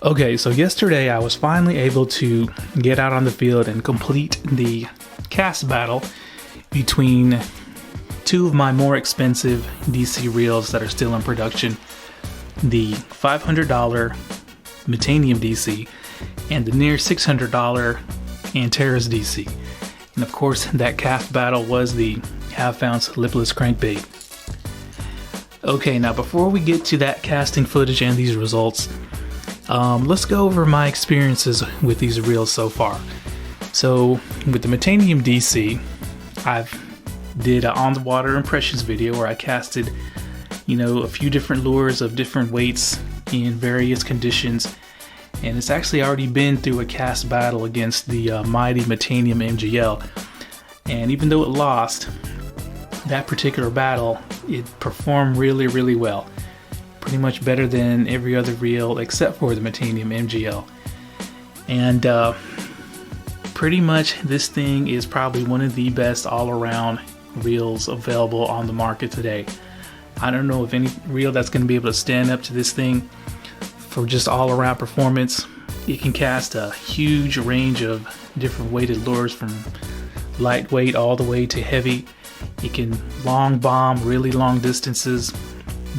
Okay, so yesterday I was finally able to get out on the field and complete the cast battle between two of my more expensive DC reels that are still in production, the $500 Metanium DC and the near $600 Antares DC. And of course, that cast battle was the half-ounce lipless crankbait. Okay, now before we get to that casting footage and these results, let's go over my experiences with these reels so far. So with the Metanium DC, I've did an on the water impressions video where I casted, a few different lures of different weights in various conditions, and it's actually already been through a cast battle against the mighty Metanium MGL. And even though it lost that particular battle, it performed really, really well. Pretty much better than every other reel except for the Metanium MGL. And pretty much this thing is probably one of the best all-around reels available on the market today. I don't know of any reel that's going to be able to stand up to this thing for just all-around performance. It can cast a huge range of different weighted lures from lightweight all the way to heavy. It can long bomb really long distances.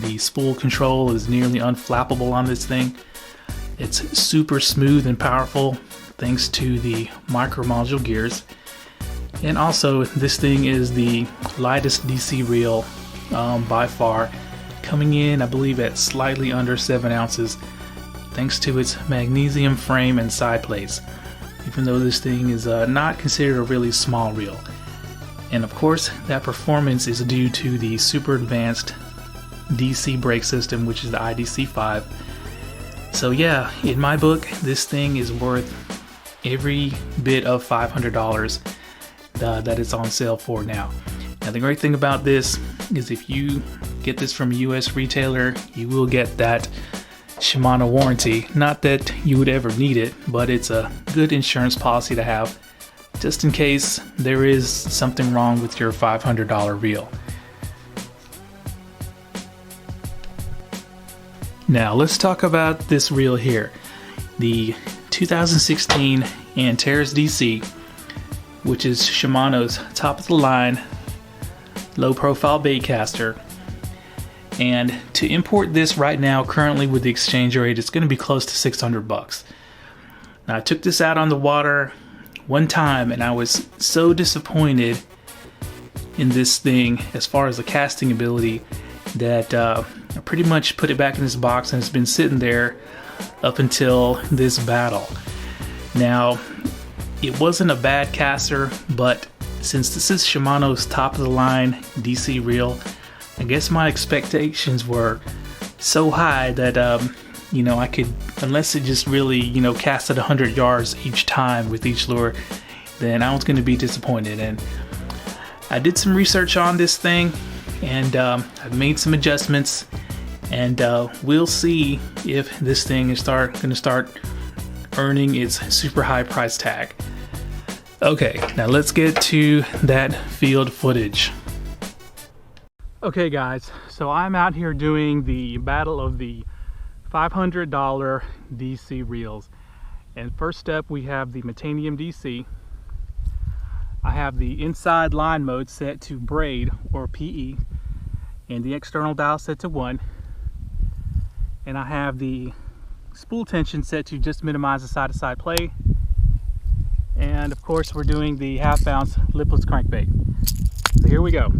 The spool control is nearly unflappable on this thing. It's super smooth and powerful thanks to the micro module gears. And also, this thing is the lightest DC reel by far, coming in I believe at slightly under 7 ounces thanks to its magnesium frame and side plates, even though this thing is not considered a really small reel. And of course, that performance is due to the super advanced DC brake system, which is the IDC5. So yeah, in my book, this thing is worth every bit of $500 that it's on sale for now. Now the great thing about this is if you get this from a US retailer, you will get that SHIMANO warranty. Not that you would ever need it, but it's a good insurance policy to have just in case there is something wrong with your $500 reel. Now let's talk about this reel here, the 2016 Antares DC, which is Shimano's top of the line low profile baitcaster. And to import this right now, currently with the exchange rate, it's going to be close to 600 bucks. Now I took this out on the water one time and I was so disappointed in this thing as far as the casting ability that I pretty much put it back in this box, and it's been sitting there up until this battle. Now, it wasn't a bad caster, but since this is Shimano's top of the line DC reel, I guess my expectations were so high that I could, unless it just really cast at 100 yards each time with each lure, then I was going to be disappointed. And I did some research on this thing, and I've made some adjustments, and we'll see if this thing is going to start earning its super high price tag. Okay, now let's get to that field footage. Okay guys, so I'm out here doing the battle of the $500 DC reels, and first up we have the Metanium DC. I have the inside line mode set to braid or PE, and the external dial set to 1, and I have the spool tension set to just minimize the side-to-side play, and of course we're doing the half-ounce lipless crankbait. So here we go.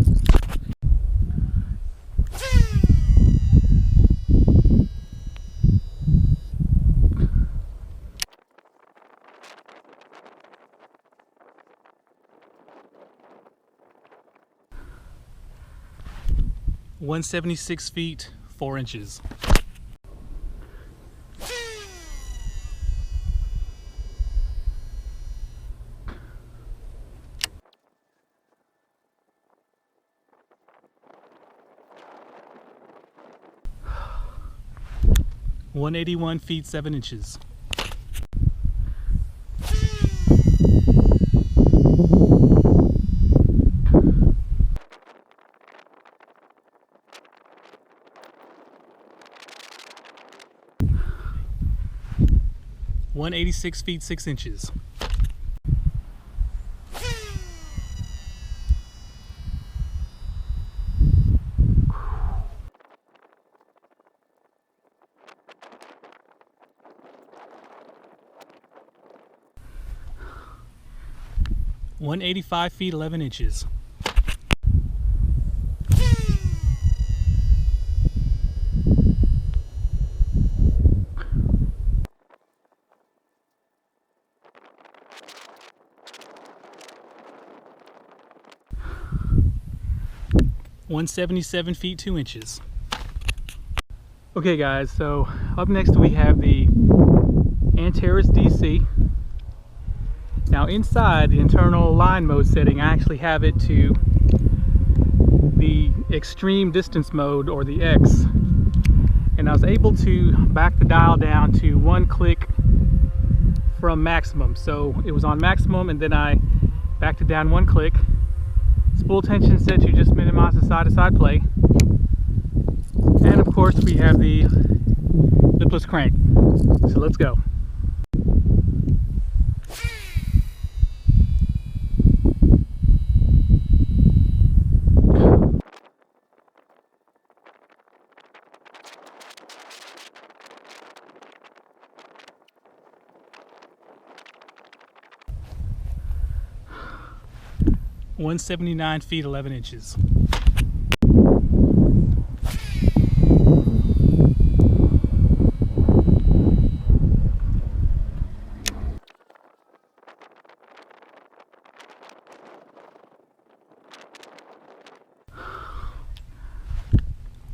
$176 feet 4 inches. $181 feet 7 inches. 186 feet 6 inches. $185 feet 11 inches. $177 feet 2 inches. Okay guys, so up next we have the Antares DC. Now inside the internal line mode setting, I actually have it to the extreme distance mode, or the X, and I was able to back the dial down to 1 click from maximum. So it was on maximum and then I backed it down 1 click. Spool tension set to just minimize the side-to-side play. And of course we have the lipless crank. So let's go. $179 feet 11 inches.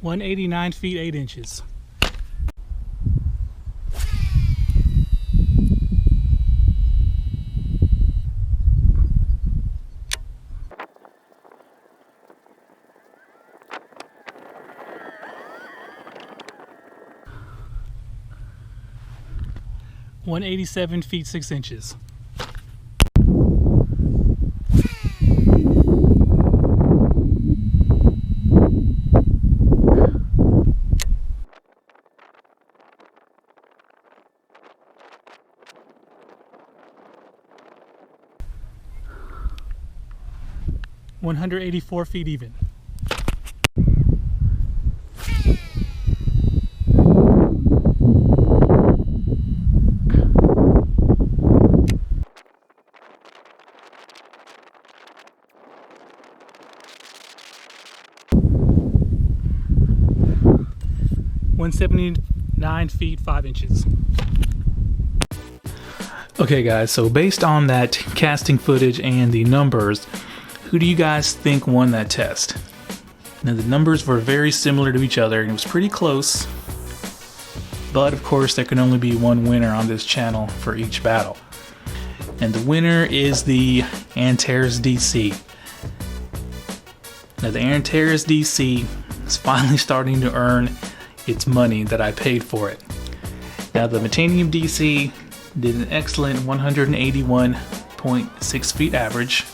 $189 feet 8 inches. $187 feet 6 inches. $184 feet even. $179 feet 5 inches. Okay guys, so based on that casting footage and the numbers, who do you guys think won that test? Now the numbers were very similar to each other and it was pretty close, but of course there can only be one winner on this channel for each battle. And the winner is the Antares DC. Now the Antares DC is finally starting to earn its money that I paid for it. Now the Metanium DC did an excellent 181.6 feet average,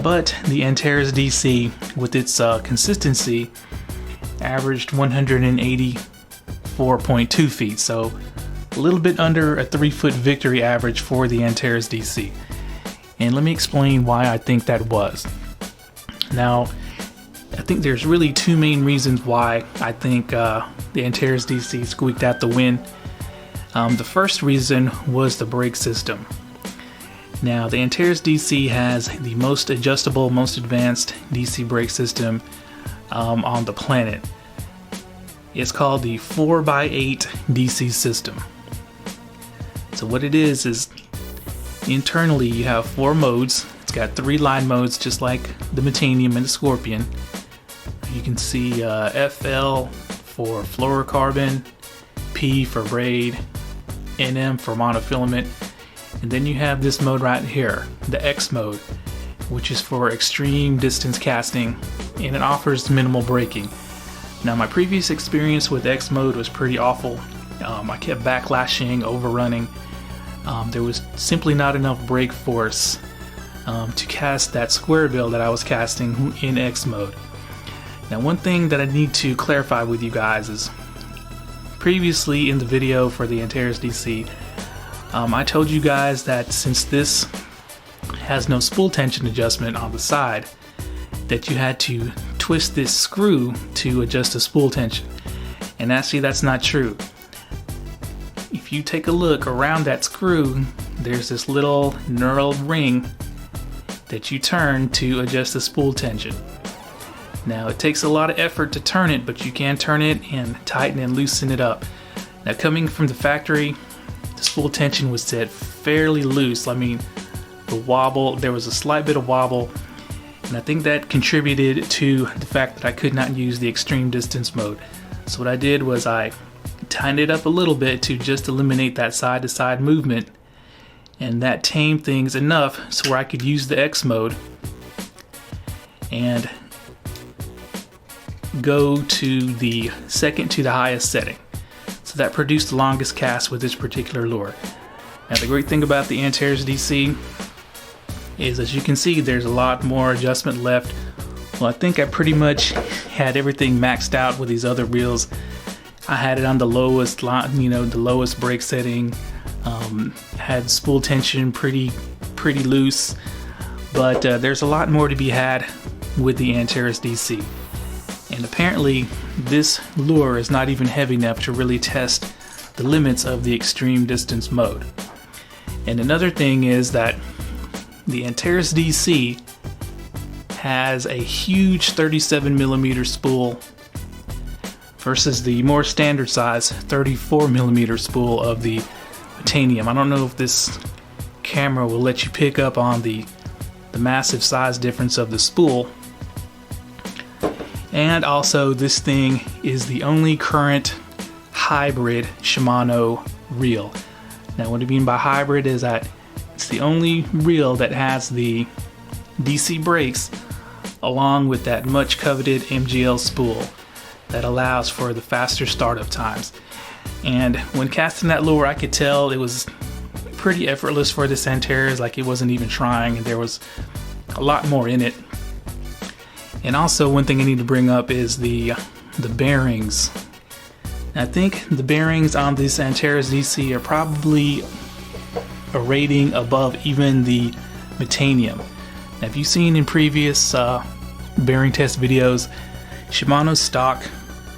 but the Antares DC with its consistency averaged 184.2 feet, so a little bit under a 3-foot victory average for the Antares DC. And let me explain why I think that was. Now I think there's really two main reasons why I think the Antares DC squeaked out the win. The first reason was the brake system. Now the Antares DC has the most adjustable, most advanced DC brake system on the planet. It's called the 4x8 DC system. So what it is internally you have 4 modes. It's got 3 line modes just like the Metanium and the Scorpion. You can see FL for fluorocarbon, P for braid, NM for monofilament, and then you have this mode right here, the X mode, which is for extreme distance casting, and it offers minimal braking. Now my previous experience with X mode was pretty awful. I kept backlashing, overrunning. There was simply not enough brake force to cast that square bill that I was casting in X mode. Now one thing that I need to clarify with you guys is previously in the video for the Antares DC, I told you guys that since this has no spool tension adjustment on the side, that you had to twist this screw to adjust the spool tension. And actually that's not true. If you take a look around that screw, there's this little knurled ring that you turn to adjust the spool tension. Now it takes a lot of effort to turn it, but you can turn it and tighten and loosen it up. Now coming from the factory, the spool tension was set fairly loose. I mean, the wobble, there was a slight bit of wobble, and I think that contributed to the fact that I could not use the extreme distance mode. So what I did was I tightened it up a little bit to just eliminate that side to side movement, and that tamed things enough so where I could use the X mode and go to the second to the highest setting. So that produced the longest cast with this particular lure. Now the great thing about the Antares DC is, as you can see, there's a lot more adjustment left. Well, I think I pretty much had everything maxed out with these other reels. I had it on the lowest line, the lowest brake setting. Had spool tension pretty loose, but there's a lot more to be had with the Antares DC. And apparently this lure is not even heavy enough to really test the limits of the extreme distance mode. And another thing is that the Antares DC has a huge 37mm spool versus the more standard size 34mm spool of the Metanium. I don't know if this camera will let you pick up on the massive size difference of the spool. And also, this thing is the only current hybrid Shimano reel. Now what I mean by hybrid is that it's the only reel that has the DC brakes along with that much coveted MGL spool that allows for the faster startup times. And when casting that lure, I could tell it was pretty effortless for this Antares, like it wasn't even trying, and there was a lot more in it. And also, one thing I need to bring up is the bearings. I think the bearings on this Antares DC are probably a rating above even the Metanium. Now, if you've seen in previous bearing test videos, Shimano's stock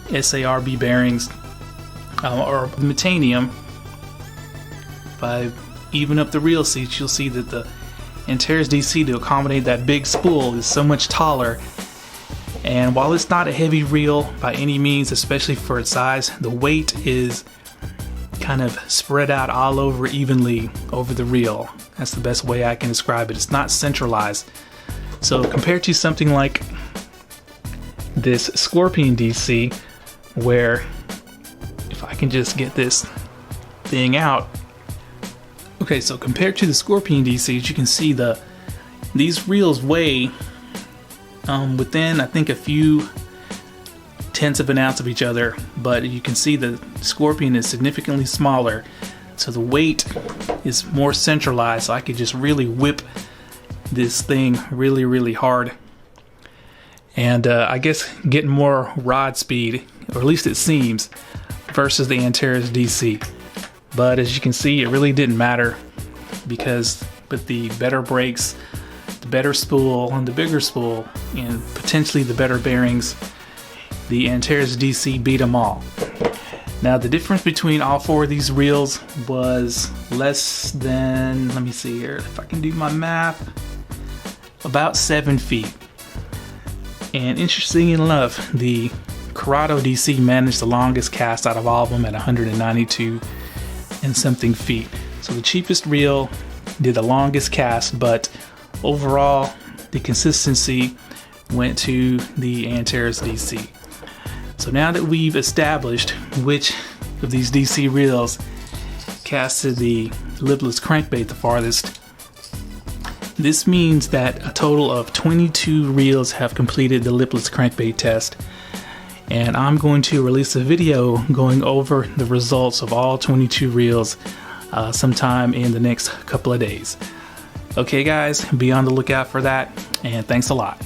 SARB bearings or Metanium, if I even up the reel seats, you'll see that the Antares DC, to accommodate that big spool, is so much taller. And while it's not a heavy reel by any means, especially for its size, the weight is kind of spread out all over evenly over the reel. That's the best way I can describe it. It's not centralized. So compared to something like this Scorpion DC, where if I can just get this thing out. Okay, so compared to the Scorpion DCs, you can see these reels weigh within, I think, a few tenths of an ounce of each other, but you can see the Scorpion is significantly smaller, so the weight is more centralized, so I could just really whip this thing really hard, and I guess get more rod speed, or at least it seems, versus the Antares DC. But as you can see, it really didn't matter, because with the better brakes, the better spool, and the bigger spool, and potentially the better bearings, the Antares DC beat them all. Now the difference between all four of these reels was less than, let me see here, if I can do my math, about 7 feet. And interesting enough, the CURADO DC managed the longest cast out of all of them at 192 and something feet. So the cheapest reel did the longest cast, but overall the consistency went to the Antares DC. So now that we've established which of these DC reels casted the lipless crankbait the farthest, this means that a total of 22 reels have completed the lipless crankbait test, and I'm going to release a video going over the results of all 22 reels sometime in the next couple of days. Okay guys, be on the lookout for that, and thanks a lot.